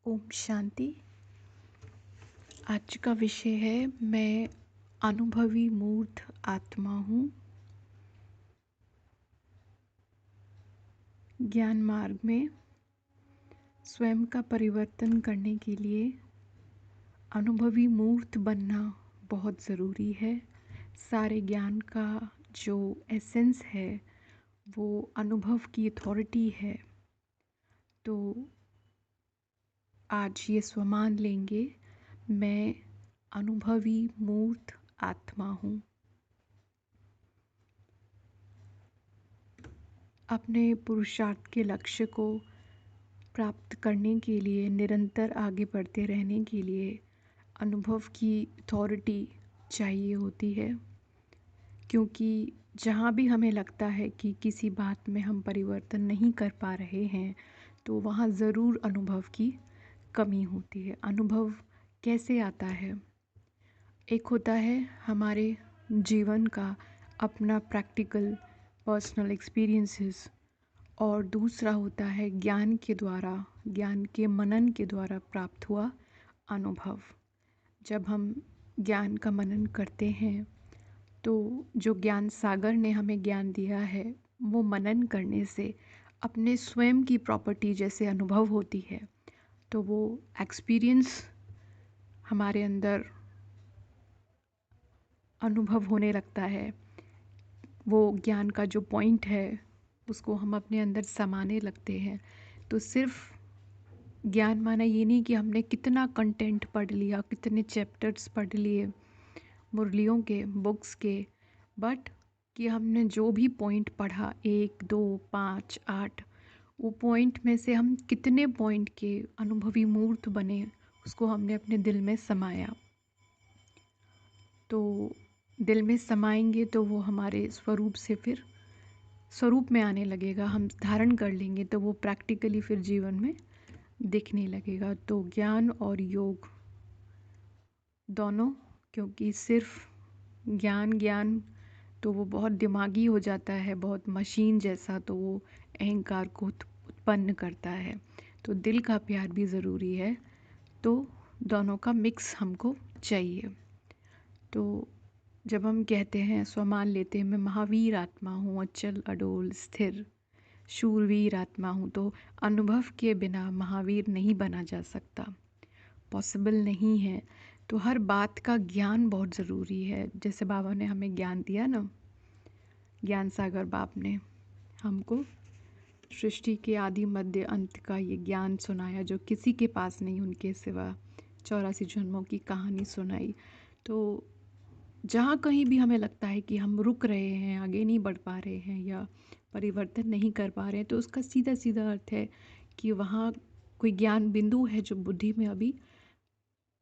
ओम शांति। आज का विषय है मैं अनुभवी मूर्त आत्मा हूँ। ज्ञान मार्ग में स्वयं का परिवर्तन करने के लिए अनुभवी मूर्त बनना बहुत ज़रूरी है। सारे ज्ञान का जो एसेंस है वो अनुभव की अथॉरिटी है। तो आज ये स्वमान लेंगे, मैं अनुभवी मूर्त आत्मा हूँ। अपने पुरुषार्थ के लक्ष्य को प्राप्त करने के लिए निरंतर आगे बढ़ते रहने के लिए अनुभव की अथॉरिटी चाहिए होती है। क्योंकि जहाँ भी हमें लगता है कि किसी बात में हम परिवर्तन नहीं कर पा रहे हैं तो वहाँ ज़रूर अनुभव की कमी होती है। अनुभव कैसे आता है? एक होता है हमारे जीवन का अपना प्रैक्टिकल पर्सनल एक्सपीरियंसेस, और दूसरा होता है ज्ञान के द्वारा, ज्ञान के मनन के द्वारा प्राप्त हुआ अनुभव। जब हम ज्ञान का मनन करते हैं तो जो ज्ञान सागर ने हमें ज्ञान दिया है वो मनन करने से अपने स्वयं की प्रॉपर्टी जैसे अनुभव होती है, तो वो एक्सपीरियंस हमारे अंदर अनुभव होने लगता है। वो ज्ञान का जो पॉइंट है उसको हम अपने अंदर समाने लगते हैं। तो सिर्फ ज्ञान माना ये नहीं कि हमने कितना कंटेंट पढ़ लिया, कितने चैप्टर्स पढ़ लिए मुरलियों के, बुक्स के, बट कि हमने जो भी पॉइंट पढ़ा 1, 2, 5, 8, वो पॉइंट में से हम कितने पॉइंट के अनुभवी मूर्त बने उसको हमने अपने दिल में समाया। तो दिल में समाएंगे तो वो हमारे स्वरूप से फिर स्वरूप में आने लगेगा, हम धारण कर लेंगे तो वो प्रैक्टिकली फिर जीवन में दिखने लगेगा। तो ज्ञान और योग दोनों, क्योंकि सिर्फ ज्ञान ज्ञान तो वो बहुत दिमागी हो जाता है, बहुत मशीन जैसा, तो वो अहंकार को उत्पन्न करता है। तो दिल का प्यार भी ज़रूरी है। तो दोनों का मिक्स हमको चाहिए। तो जब हम कहते हैं, स्वमान लेते हैं मैं महावीर आत्मा हूँ, अचल अडोल स्थिर शूरवीर आत्मा हूँ, तो अनुभव के बिना महावीर नहीं बना जा सकता, पॉसिबल नहीं है। तो हर बात का ज्ञान बहुत ज़रूरी है। जैसे बाबा ने हमें ज्ञान दिया ना, ज्ञान सागर बाप ने हमको सृष्टि के आदि मध्य अंत का ये ज्ञान सुनाया जो किसी के पास नहीं, उनके सिवा 84 जन्मों की कहानी सुनाई। तो जहाँ कहीं भी हमें लगता है कि हम रुक रहे हैं, आगे नहीं बढ़ पा रहे हैं या परिवर्तन नहीं कर पा रहे हैं, तो उसका सीधा सीधा अर्थ है कि वहाँ कोई ज्ञान बिंदु है जो बुद्धि में अभी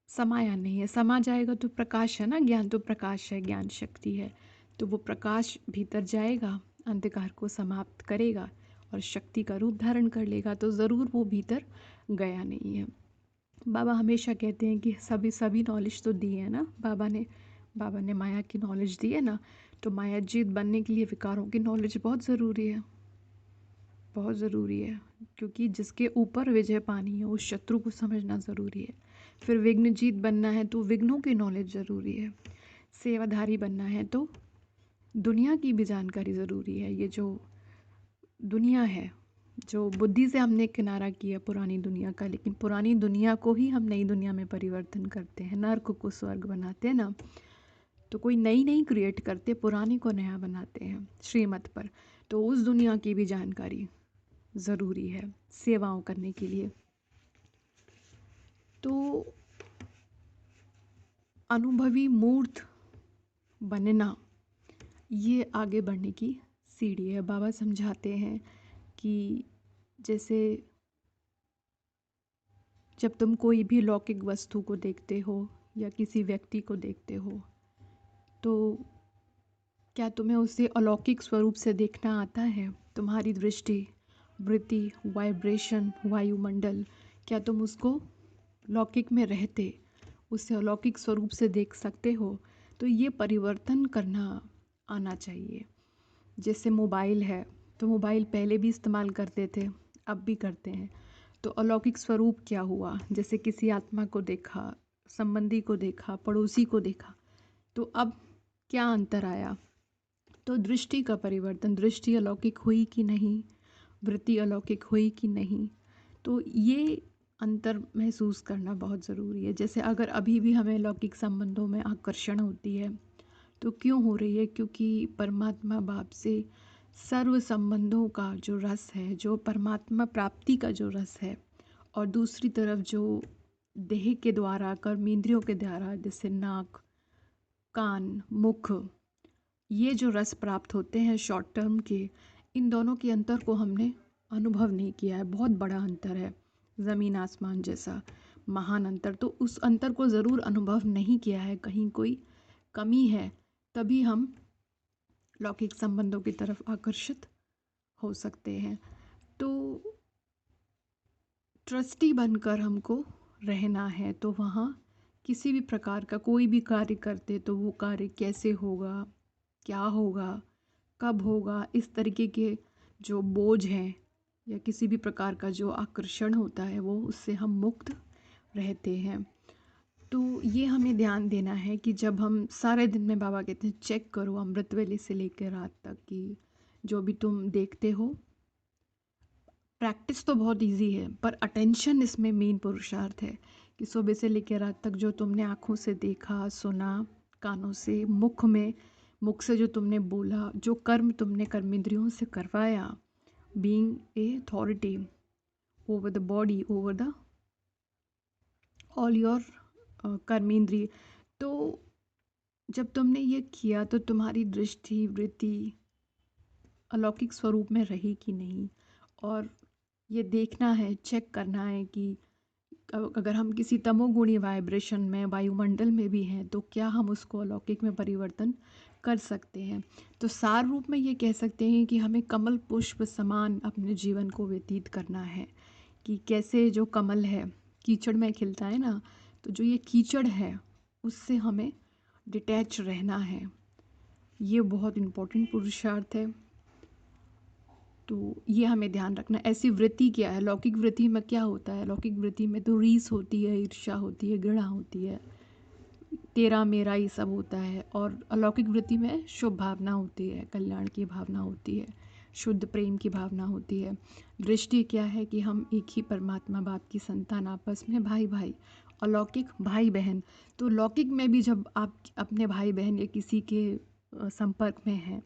समाया नहीं है। समा जाएगा तो प्रकाश है ना, ज्ञान तो प्रकाश है, ज्ञान शक्ति है। तो वो प्रकाश भीतर जाएगा, अंधकार को समाप्त करेगा और शक्ति का रूप धारण कर लेगा, तो ज़रूर वो भीतर गया नहीं है। बाबा हमेशा कहते हैं कि सभी सभी नॉलेज तो दी है ना बाबा ने माया की नॉलेज दी है ना। तो माया जीत बनने के लिए विकारों की नॉलेज बहुत ज़रूरी है, बहुत ज़रूरी है। क्योंकि जिसके ऊपर विजय पानी है उस शत्रु को समझना ज़रूरी है। फिर विघ्न जीत बनना है तो विघ्नों की नॉलेज ज़रूरी है। सेवाधारी बनना है तो दुनिया की भी जानकारी ज़रूरी है। ये जो दुनिया है, जो बुद्धि से हमने किनारा किया पुरानी दुनिया का, लेकिन पुरानी दुनिया को ही हम नई दुनिया में परिवर्तन करते हैं, नर्क को स्वर्ग बनाते हैं ना। तो कोई नई नहीं क्रिएट करते, पुरानी को नया बनाते हैं श्रीमत पर। तो उस दुनिया की भी जानकारी ज़रूरी है सेवाओं करने के लिए। तो अनुभवी मूर्त बनना ये आगे बढ़ने की सीढ़ी है। बाबा समझाते हैं कि जैसे जब तुम कोई भी लौकिक वस्तु को देखते हो या किसी व्यक्ति को देखते हो तो क्या तुम्हें उसे अलौकिक स्वरूप से देखना आता है? तुम्हारी दृष्टि, वृत्ति, वाइब्रेशन, वायुमंडल, क्या तुम उसको लौकिक में रहते उसे अलौकिक स्वरूप से देख सकते हो? तो ये परिवर्तन करना आना चाहिए। जैसे मोबाइल है, तो मोबाइल पहले भी इस्तेमाल करते थे, अब भी करते हैं। तो अलौकिक स्वरूप क्या हुआ, जैसे किसी आत्मा को देखा, संबंधी को देखा, पड़ोसी को देखा, तो अब क्या अंतर आया। तो दृष्टि का परिवर्तन, दृष्टि अलौकिक हुई कि नहीं, वृत्ति अलौकिक हुई कि नहीं, तो ये अंतर महसूस करना बहुत ज़रूरी है। जैसे अगर अभी भी हमें लौकिक संबंधों में आकर्षण होती है तो क्यों हो रही है, क्योंकि परमात्मा बाप से सर्व संबंधों का जो रस है, जो परमात्मा प्राप्ति का जो रस है, और दूसरी तरफ जो देह के द्वारा, कर्मेंद्रियों के द्वारा, जैसे नाक, कान, मुख, ये जो रस प्राप्त होते हैं शॉर्ट टर्म के, इन दोनों के अंतर को हमने अनुभव नहीं किया है। बहुत बड़ा अंतर है, ज़मीन आसमान जैसा महान अंतर। तो उस अंतर को ज़रूर अनुभव नहीं किया है, कहीं कोई कमी है, तभी हम लौकिक संबंधों की तरफ आकर्षित हो सकते हैं। तो ट्रस्टी बनकर हमको रहना है, तो वहाँ किसी भी प्रकार का कोई भी कार्य करते तो वो कार्य कैसे होगा, क्या होगा, कब होगा, इस तरीके के जो बोझ हैं या किसी भी प्रकार का जो आकर्षण होता है, वो उससे हम मुक्त रहते हैं। तो ये हमें ध्यान देना है कि जब हम सारे दिन में, बाबा कहते हैं चेक करो अमृत वेले से लेकर रात तक कि जो भी तुम देखते हो, प्रैक्टिस तो बहुत इजी है पर अटेंशन इसमें मेन पुरुषार्थ है कि सुबह से लेकर रात तक जो तुमने आँखों से देखा, सुना, कानों से, मुख से जो तुमने बोला, जो कर्म तुमने कर्मेंद्रियों से करवाया, being a authority over the body, over the all your कर्मेंद्रिय, तो जब तुमने ये किया तो तुम्हारी दृष्टि, वृत्ति अलौकिक स्वरूप में रही कि नहीं। और ये देखना है, चेक करना है कि अगर हम किसी तमोगुणी वाइब्रेशन में, वायुमंडल में भी हैं, तो क्या हम उसको अलौकिक में परिवर्तन कर सकते हैं। तो सार रूप में ये कह सकते हैं कि हमें कमल पुष्प समान अपने जीवन को व्यतीत करना है, कि कैसे जो कमल है कीचड़ में खिलता है ना, तो जो ये कीचड़ है उससे हमें डिटैच रहना है। ये बहुत इम्पोर्टेंट पुरुषार्थ है। तो ये हमें ध्यान रखना। ऐसी वृत्ति क्या है, लौकिक वृत्ति में क्या होता है, लौकिक वृत्ति में तो रीस होती है, ईर्ष्या होती है, घृणा होती है, तेरा मेरा ये सब होता है। और अलौकिक वृत्ति में शुभ भावना होती है, कल्याण की भावना होती है, शुद्ध प्रेम की भावना होती है। दृष्टि क्या है कि हम एक ही परमात्मा बाप की संतान, आपस में भाई भाई, अलौकिक भाई बहन। तो लौकिक में भी जब आप अपने भाई बहन या किसी के संपर्क में हैं,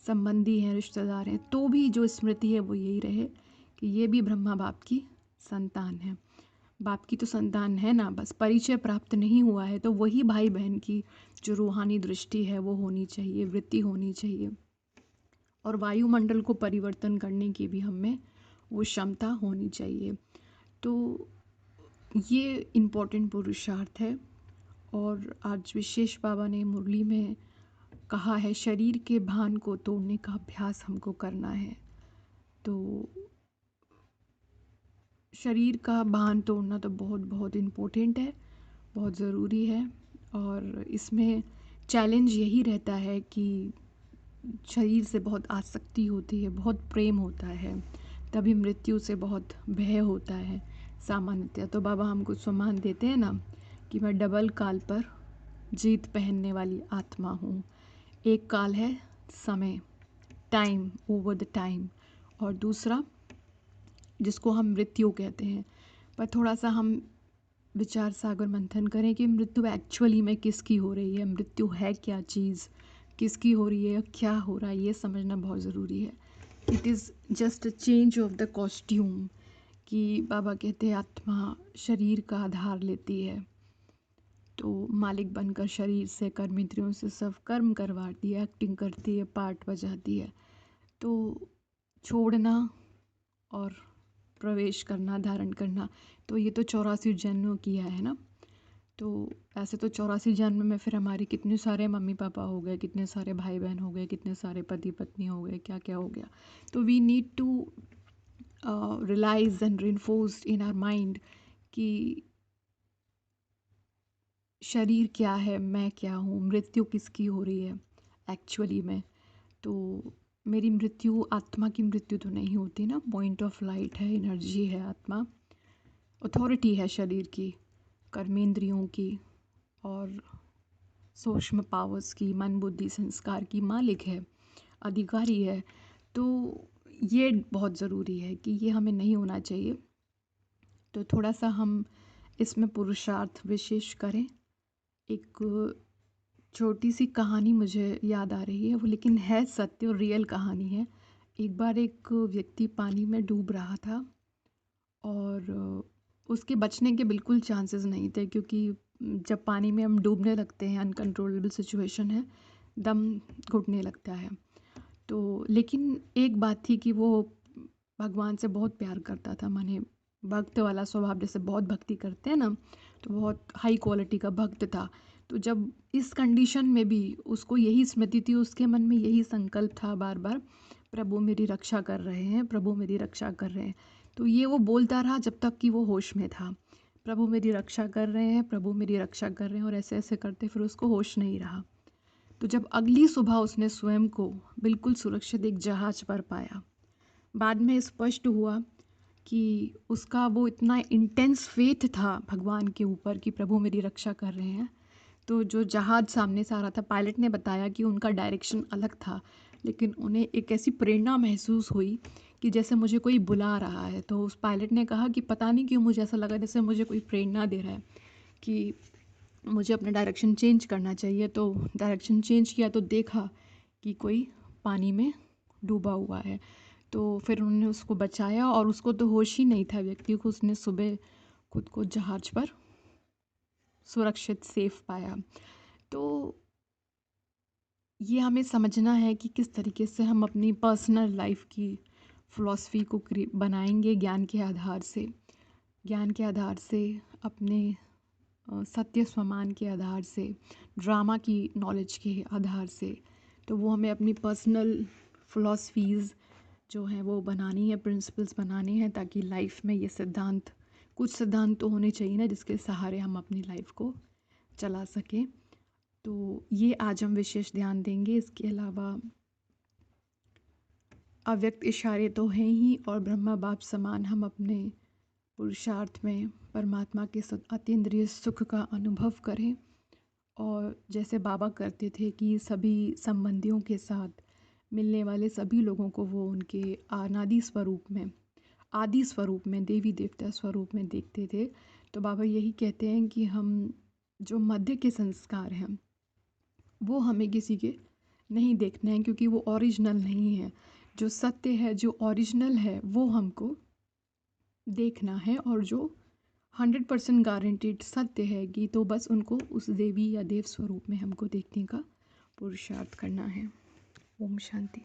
संबंधी हैं, रिश्तेदार हैं, तो भी जो स्मृति है वो यही रहे कि ये भी ब्रह्मा बाप की संतान है। बाप की तो संतान है ना, बस परिचय प्राप्त नहीं हुआ है, तो वही भाई बहन की जो रूहानी दृष्टि है वो होनी चाहिए, वृत्ति होनी चाहिए। और वायुमंडल को परिवर्तन करने की भी हमें वो क्षमता होनी चाहिए। तो ये इम्पोर्टेंट पुरुषार्थ है। और आज विशेष बाबा ने मुरली में कहा है, शरीर के भान को तोड़ने का अभ्यास हमको करना है। तो शरीर का भान तोड़ना तो बहुत बहुत इम्पोर्टेंट है, बहुत ज़रूरी है। और इसमें चैलेंज यही रहता है कि शरीर से बहुत आसक्ति होती है, बहुत प्रेम होता है, तभी मृत्यु से बहुत भय होता है सामान्यतः। तो बाबा हमको सम्मान देते हैं ना कि मैं डबल काल पर जीत पहनने वाली आत्मा हूँ। एक काल है समय, टाइम, ओवर द टाइम, और दूसरा जिसको हम मृत्यु कहते हैं। पर थोड़ा सा हम विचार सागर मंथन करें कि मृत्यु एक्चुअली में किसकी हो रही है, मृत्यु है क्या चीज़, किसकी हो रही है, क्या हो रहा है, ये समझना बहुत ज़रूरी है। It is just a change of the costume, कि बाबा कहते हैं आत्मा शरीर का आधार लेती है, तो मालिक बनकर शरीर से, कर्मेंद्रियों से सब कर्म करवाती है, एक्टिंग करती है, पार्ट बजाती है। तो छोड़ना और प्रवेश करना, धारण करना, तो ये तो 84 जन्मों किया है ना। तो ऐसे तो 84 जन्म में फिर हमारे कितने सारे मम्मी पापा हो गए, कितने सारे भाई बहन हो गए, कितने सारे पति पत्नी हो गए, क्या क्या हो गया। तो we need to realise and reinforce in our mind कि शरीर क्या है, मैं क्या हूँ, मृत्यु किसकी हो रही है एक्चुअली में। तो मेरी मृत्यु, आत्मा की मृत्यु तो नहीं होती ना, पॉइंट ऑफ लाइट है, एनर्जी है आत्मा। अथॉरिटी है शरीर की, कर्मेंद्रियों की और सूक्ष्म पावर्स की, मन बुद्धि संस्कार की मालिक है, अधिकारी है। तो ये बहुत ज़रूरी है कि ये हमें नहीं होना चाहिए। तो थोड़ा सा हम इसमें पुरुषार्थ विशेष करें। एक छोटी सी कहानी मुझे याद आ रही है, वो लेकिन है सत्य और रियल कहानी है। एक बार एक व्यक्ति पानी में डूब रहा था और उसके बचने के बिल्कुल चांसेस नहीं थे, क्योंकि जब पानी में हम डूबने लगते हैं, अनकंट्रोलेबल सिचुएशन है, दम घुटने लगता है। तो लेकिन एक बात थी कि वो भगवान से बहुत प्यार करता था, माने भक्त वाला स्वभाव, जैसे बहुत भक्ति करते हैं ना, तो बहुत हाई क्वालिटी का भक्त था। तो जब इस कंडीशन में भी उसको यही स्मृति थी, उसके मन में यही संकल्प था बार बार, प्रभु मेरी रक्षा कर रहे हैं, प्रभु मेरी रक्षा कर रहे हैं। तो ये वो बोलता रहा जब तक कि वो होश में था, प्रभु मेरी रक्षा कर रहे हैं, प्रभु मेरी रक्षा कर रहे हैं, और ऐसे ऐसे करते फिर उसको होश नहीं रहा। तो जब अगली सुबह उसने स्वयं को बिल्कुल सुरक्षित एक जहाज पर पाया, बाद में स्पष्ट हुआ कि उसका वो इतना इंटेंस फेथ था भगवान के ऊपर कि प्रभु मेरी रक्षा कर रहे हैं। तो जो जहाज सामने से आ रहा था, पायलट ने बताया कि उनका डायरेक्शन अलग था, लेकिन उन्हें एक ऐसी प्रेरणा महसूस हुई कि जैसे मुझे कोई बुला रहा है। तो उस पायलट ने कहा कि पता नहीं क्यों मुझे ऐसा लगा जैसे मुझे कोई प्रेरणा दे रहा है कि मुझे अपना डायरेक्शन चेंज करना चाहिए। तो डायरेक्शन चेंज किया तो देखा कि कोई पानी में डूबा हुआ है। तो फिर उन्होंने उसको बचाया, और उसको तो होश ही नहीं था व्यक्ति को, उसने सुबह खुद को जहाज पर सुरक्षित सेफ पाया। तो ये हमें समझना है कि किस तरीके से हम अपनी पर्सनल लाइफ की फ़िलॉसफ़ी को बनाएंगे ज्ञान के आधार से, ज्ञान के आधार से, अपने सत्य स्वमान के आधार से, ड्रामा की नॉलेज के आधार से। तो वो हमें अपनी पर्सनल फ़िलॉसफ़ीज़ जो हैं वो बनानी है, प्रिंसिपल्स बनाने हैं, ताकि लाइफ में ये सिद्धांत, कुछ सिद्धांत तो होने चाहिए ना जिसके सहारे हम अपनी लाइफ को चला सकें। तो ये आज हम विशेष ध्यान देंगे। इसके अलावा अव्यक्त इशारे तो हैं ही, और ब्रह्मा बाप समान हम अपने पुरुषार्थ में परमात्मा के अतीन्द्रिय सुख का अनुभव करें। और जैसे बाबा करते थे कि सभी संबंधियों के साथ मिलने वाले सभी लोगों को वो उनके अनादि स्वरूप में, आदि स्वरूप में, देवी देवता स्वरूप में देखते थे। तो बाबा यही कहते हैं कि हम जो मध्य के संस्कार हैं वो हमें किसी के नहीं देखने हैं, क्योंकि वो ओरिजिनल नहीं है। जो सत्य है, जो ओरिजिनल है, वो हमको देखना है, और जो 100% गारंटीड सत्य है कि तो बस उनको उस देवी या देव स्वरूप में हमको देखने का पुरुषार्थ करना है। ओम शांति।